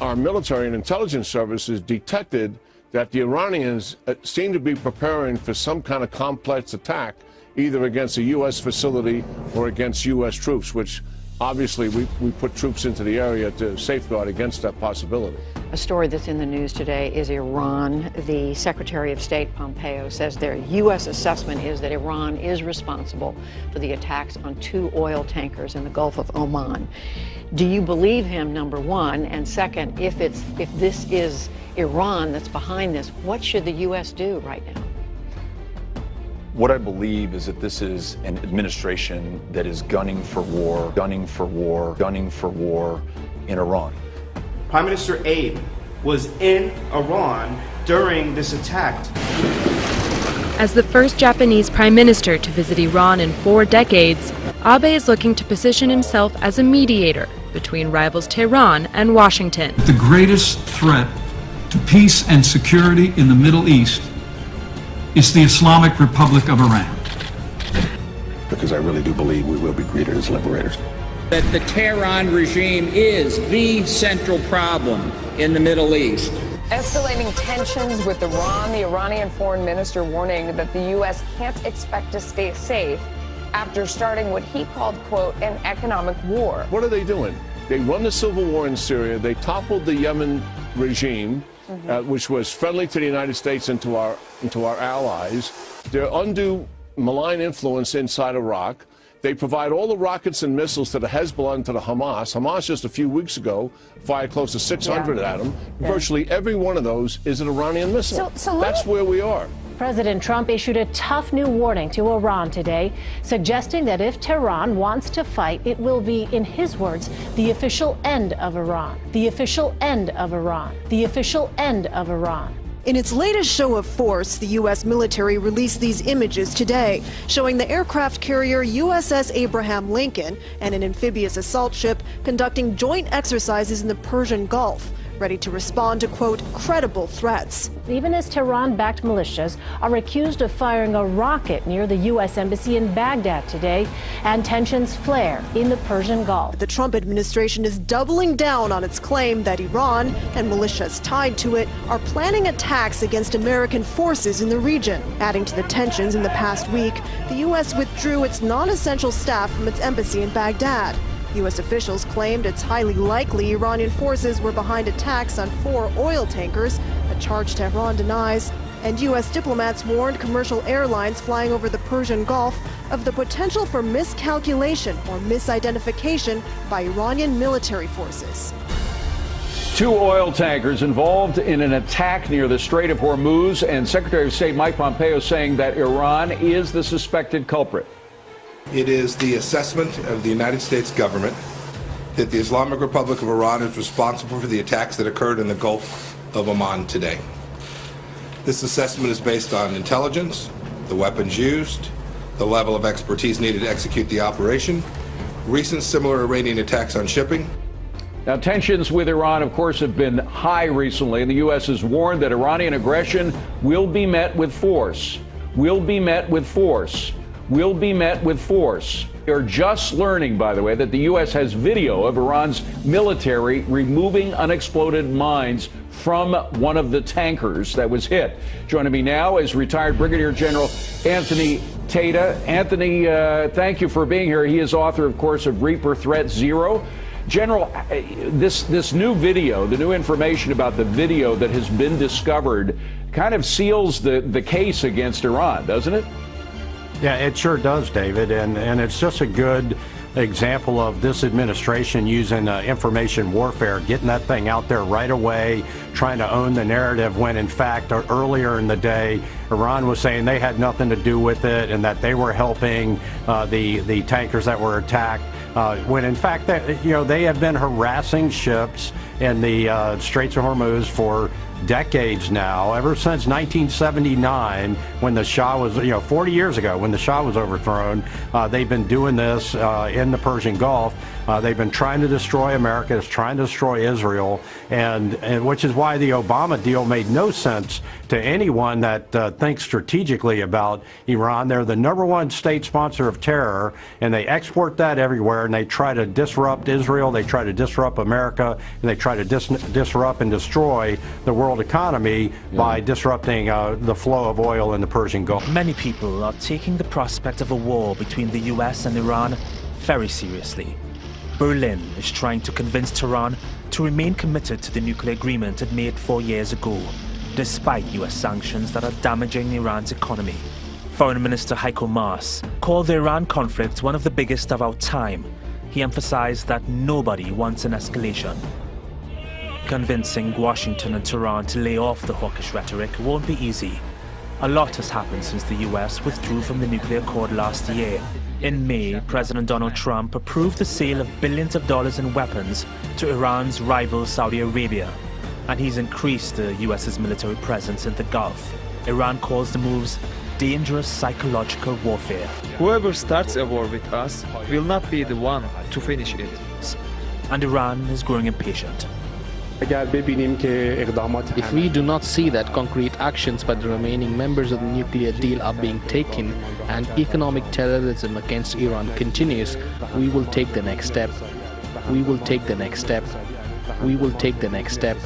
our military and intelligence services detected that the Iranians seem to be preparing for some kind of complex attack, either against a U.S. facility or against U.S. troops, which obviously we put troops into the area to safeguard against that possibility. A story that's in the news today is Iran. The Secretary of State, Pompeo, says their U.S. assessment is that Iran is responsible for the attacks on 2 oil tankers in the Gulf of Oman. Do you believe him, number one? And second, if this is Iran that's behind this, what should the U.S. do right now? What I believe is that this is an administration that is gunning for war, gunning for war, gunning for war in Iran. Prime Minister Abe was in Iran during this attack. As the first Japanese prime minister to visit Iran in 4 decades, Abe is looking to position himself as a mediator between rivals Tehran and Washington. The greatest threat to peace and security in the Middle East is the Islamic Republic of Iran. Because I really do believe we will be greeted as liberators. That the Tehran regime is the central problem in the Middle East. Escalating tensions with Iran, the Iranian foreign minister warning that the U.S. can't expect to stay safe after starting what he called, quote, an economic war. What are they doing? They run the civil war in Syria. They toppled the Yemen regime, which was friendly to the United States and to our allies. Their undue malign influence inside Iraq. They provide all the rockets and missiles to the Hezbollah and to the Hamas. Hamas just a few weeks ago fired close to 600 at them. Yeah. Virtually every one of those is an Iranian missile. So that's where we are. President Trump issued a tough new warning to Iran today, suggesting that if Tehran wants to fight, it will be, in his words, the official end of Iran. The official end of Iran. The official end of Iran. In its latest show of force, the U.S. military released these images today, showing the aircraft carrier USS Abraham Lincoln and an amphibious assault ship conducting joint exercises in the Persian Gulf, ready to respond to, quote, credible threats. Even as Tehran-backed militias are accused of firing a rocket near the U.S. Embassy in Baghdad today, and tensions flare in the Persian Gulf. The Trump administration is doubling down on its claim that Iran and militias tied to it are planning attacks against American forces in the region. Adding to the tensions in the past week, the U.S. withdrew its non-essential staff from its embassy in Baghdad. U.S. officials claimed it's highly likely Iranian forces were behind attacks on 4 oil tankers, a charge Tehran denies. And U.S. diplomats warned commercial airlines flying over the Persian Gulf of the potential for miscalculation or misidentification by Iranian military forces. 2 oil tankers involved in an attack near the Strait of Hormuz, and Secretary of State Mike Pompeo saying that Iran is the suspected culprit. It is the assessment of the United States government that the Islamic Republic of Iran is responsible for the attacks that occurred in the Gulf of Oman today. This assessment is based on intelligence, the weapons used, the level of expertise needed to execute the operation, recent similar Iranian attacks on shipping. Now, tensions with Iran, of course, have been high recently, and the U.S. has warned that Iranian aggression will be met with force. Will be met with force. Will be met with force. We are just learning, by the way, that the U.S. has video of Iran's military removing unexploded mines from one of the tankers that was hit. Joining me now is retired Brigadier General Anthony Tata. Anthony, thank you for being here. He is author, of course, of Reaper Threat Zero. General, this new video, the new information about the video that has been discovered kind of seals the case against Iran, doesn't it? Yeah, it sure does, David, and it's just a good example of this administration using information warfare, getting that thing out there right away, trying to own the narrative when, in fact, earlier in the day, Iran was saying they had nothing to do with it and that they were helping the tankers that were attacked, when, in fact, they have been harassing ships in the Straits of Hormuz for decades now, ever since 1979, when the Shah was, 40 years ago, when the Shah was overthrown. They've been doing this in the Persian Gulf. They've been trying to destroy America, it's trying to destroy Israel, and which is why the Obama deal made no sense to anyone that thinks strategically about Iran. They're the #1 state sponsor of terror, and they export that everywhere, and they try to disrupt Israel, they try to disrupt America, and they try to disrupt and destroy the world economy by disrupting the flow of oil in the Persian Gulf. Many people are taking the prospect of a war between the US and Iran very seriously. Berlin is trying to convince Tehran to remain committed to the nuclear agreement it made 4 years ago, despite US sanctions that are damaging Iran's economy. Foreign Minister Heiko Maas called the Iran conflict one of the biggest of our time. He emphasized that nobody wants an escalation. Convincing Washington and Tehran to lay off the hawkish rhetoric won't be easy. A lot has happened since the US withdrew from the nuclear accord last year. In May, President Donald Trump approved the sale of billions of dollars in weapons to Iran's rival Saudi Arabia, and he's increased the US's military presence in the Gulf. Iran calls the moves dangerous psychological warfare. Whoever starts a war with us will not be the one to finish it. And Iran is growing impatient. If we do not see that concrete actions by the remaining members of the nuclear deal are being taken and economic terrorism against Iran continues, we will take the next step. We will take the next step. We will take the next step.